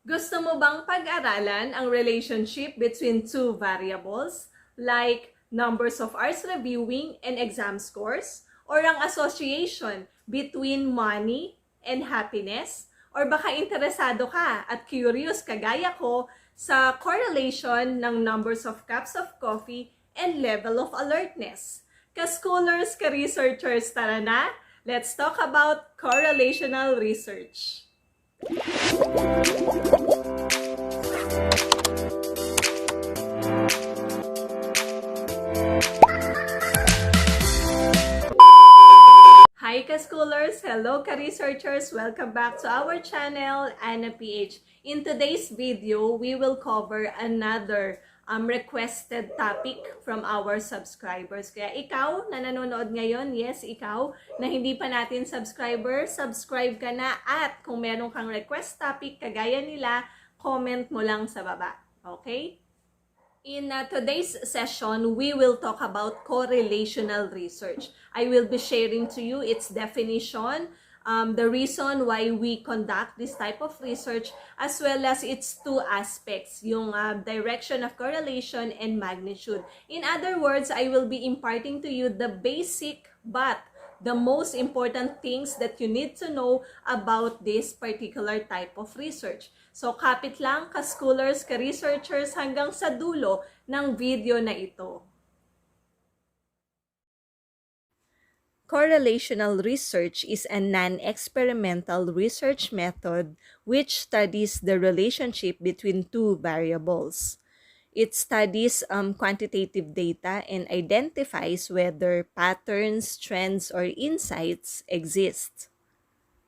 Gusto mo bang pag-aralan ang relationship between two variables like numbers of hours reviewing and exam scores? Or ang association between money and happiness? Or baka interesado ka at curious kagaya ko sa correlation ng numbers of cups of coffee and level of alertness? Ka-scholars, ka-researchers, tara na! Let's talk about correlational research. Hi ka-schoolers! Hello ka-researchers! Welcome back to our channel, Anna PH. In today's video, we will cover another requested topic from our subscribers. Kaya ikaw na nanonood ngayon, yes, ikaw na hindi pa natin subscriber, subscribe ka na at kung meron kang request topic kagaya nila, comment mo lang sa baba. Okay? In today's session, we will talk about correlational research. I will be sharing to you its definition, the reason why we conduct this type of research, as well as its two aspects, yung direction of correlation and magnitude. In other words, I will be imparting to you the basic but the most important things that you need to know about this particular type of research. So, kapit lang ka-schoolers, ka-researchers hanggang sa dulo ng video na ito. Correlational research is a non-experimental research method which studies the relationship between two variables. It studies quantitative data and identifies whether patterns, trends, or insights exist.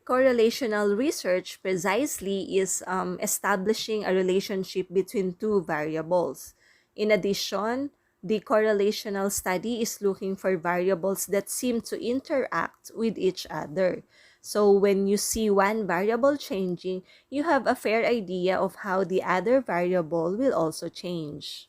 Correlational research precisely is establishing a relationship between two variables. In addition, the correlational study is looking for variables that seem to interact with each other. So when you see one variable changing, you have a fair idea of how the other variable will also change.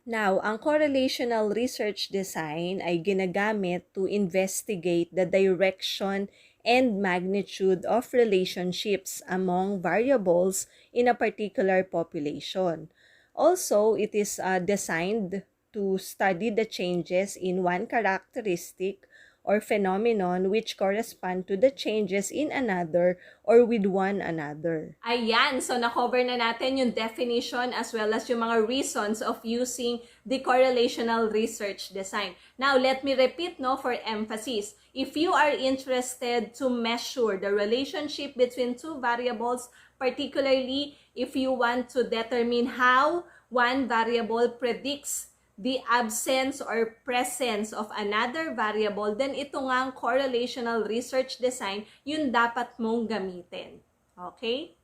Now, ang correlational research design ay ginagamit to investigate the direction and magnitude of relationships among variables in a particular population. Also, it is designed to study the changes in one characteristic or phenomenon which correspond to the changes in another or with one another. Ayan, so na-cover na natin yung definition as well as yung mga reasons of using the correlational research design. Now, let me repeat for emphasis. If you are interested to measure the relationship between two variables, particularly if you want to determine how one variable predicts the absence or presence of another variable, then ito nga ang correlational research design, yun dapat mong gamitin. Okay?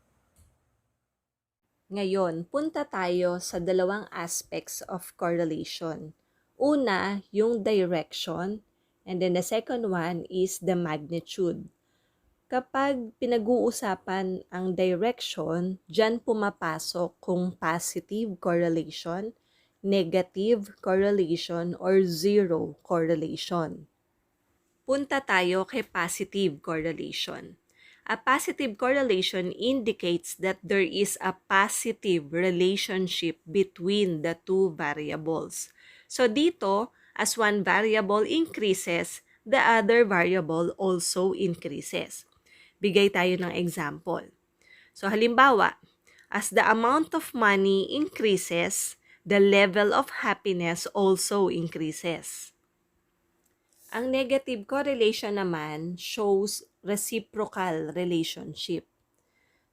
Ngayon, punta tayo sa dalawang aspects of correlation. Una, yung direction, and then the second one is the magnitude. Kapag pinag-uusapan ang direction, dyan pumapasok kung positive correlation, negative correlation, or zero correlation. Punta tayo kay positive correlation. A positive correlation indicates that there is a positive relationship between the two variables. So dito, as one variable increases, the other variable also increases. Bigay tayo ng example. So halimbawa, as the amount of money increases, the level of happiness also increases. Ang negative correlation naman shows reciprocal relationship.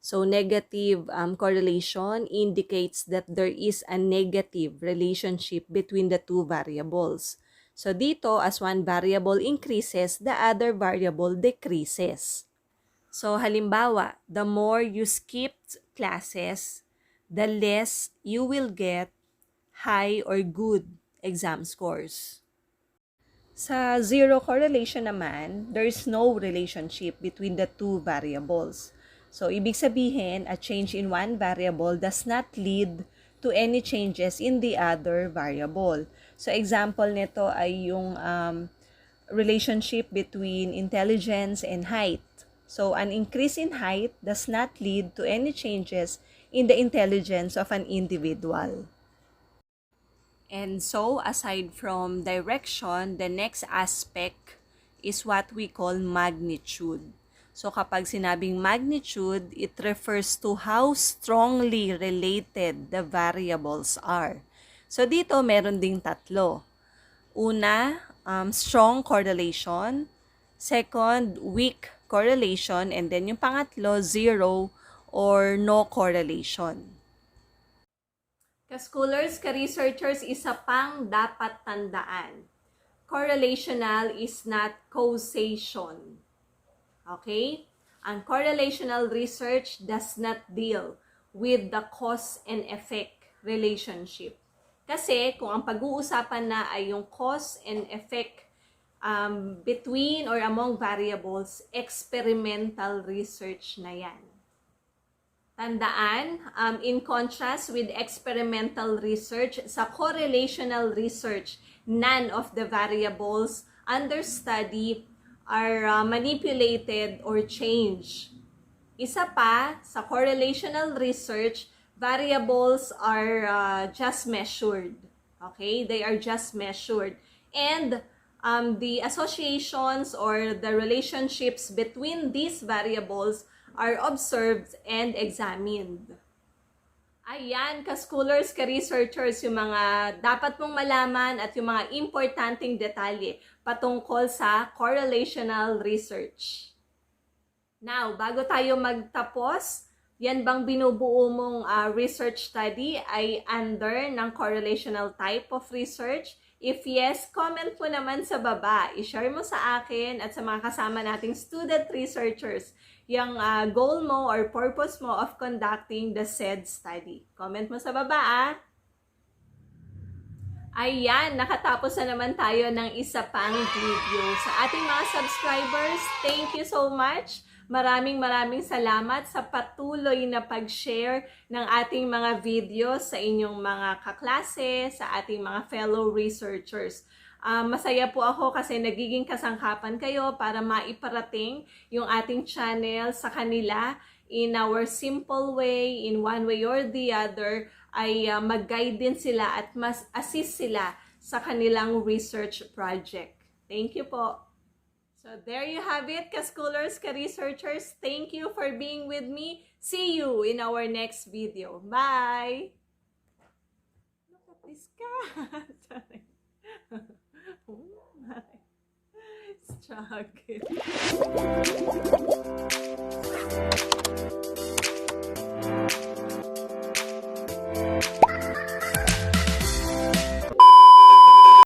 So negative correlation indicates that there is a negative relationship between the two variables. So dito, as one variable increases, the other variable decreases. So halimbawa, the more you skipped classes, the less you will get high or good exam scores. Sa zero correlation naman, there is no relationship between the two variables. So, ibig sabihin, a change in one variable does not lead to any changes in the other variable. So, example nito ay yung relationship between intelligence and height. So, an increase in height does not lead to any changes in the intelligence of an individual. And so, aside from direction, the next aspect is what we call magnitude. So, kapag sinabing magnitude, it refers to how strongly related the variables are. So, dito meron ding tatlo. Una, strong correlation. Second, weak correlation. And then yung pangatlo, zero or no correlation. Ka-scholars, ka-researchers, isa pang dapat tandaan. Correlational is not causation. Okay? Ang correlational research does not deal with the cause and effect relationship. Kasi kung ang pag-uusapan na ay yung cause and effect between or among variables, experimental research na yan. Tandaan, in contrast with experimental research, sa correlational research, none of the variables under study are manipulated or changed. Isa pa, sa correlational research, variables are just measured. Okay? They are just measured. And the associations or the relationships between these variables are observed and examined. Ayan, ka-scholars, ka-researchers, yung mga dapat mong malaman at yung mga importanteng detalye patungkol sa correlational research. Now, bago tayo magtapos, yan bang binubuo mong research study ay under ng correlational type of research? If yes, comment po naman sa baba. I-share mo sa akin at sa mga kasama nating student researchers yung goal mo or purpose mo of conducting the said study. Comment mo sa baba, Ayan, nakatapos na naman tayo ng isa pang video. Sa ating mga subscribers, thank you so much. Maraming salamat sa patuloy na pag-share ng ating mga videos sa inyong mga kaklase, sa ating mga fellow researchers. Masaya po ako kasi nagiging kasangkapan kayo para maiparating yung ating channel sa kanila in our simple way, in one way or the other, ay mag-guide din sila at mas assist sila sa kanilang research project. Thank you po. So there you have it, ka-scholars, ka-researchers. Thank you for being with me. See you in our next video. Bye! Look at this cat! Oh my. Struggle.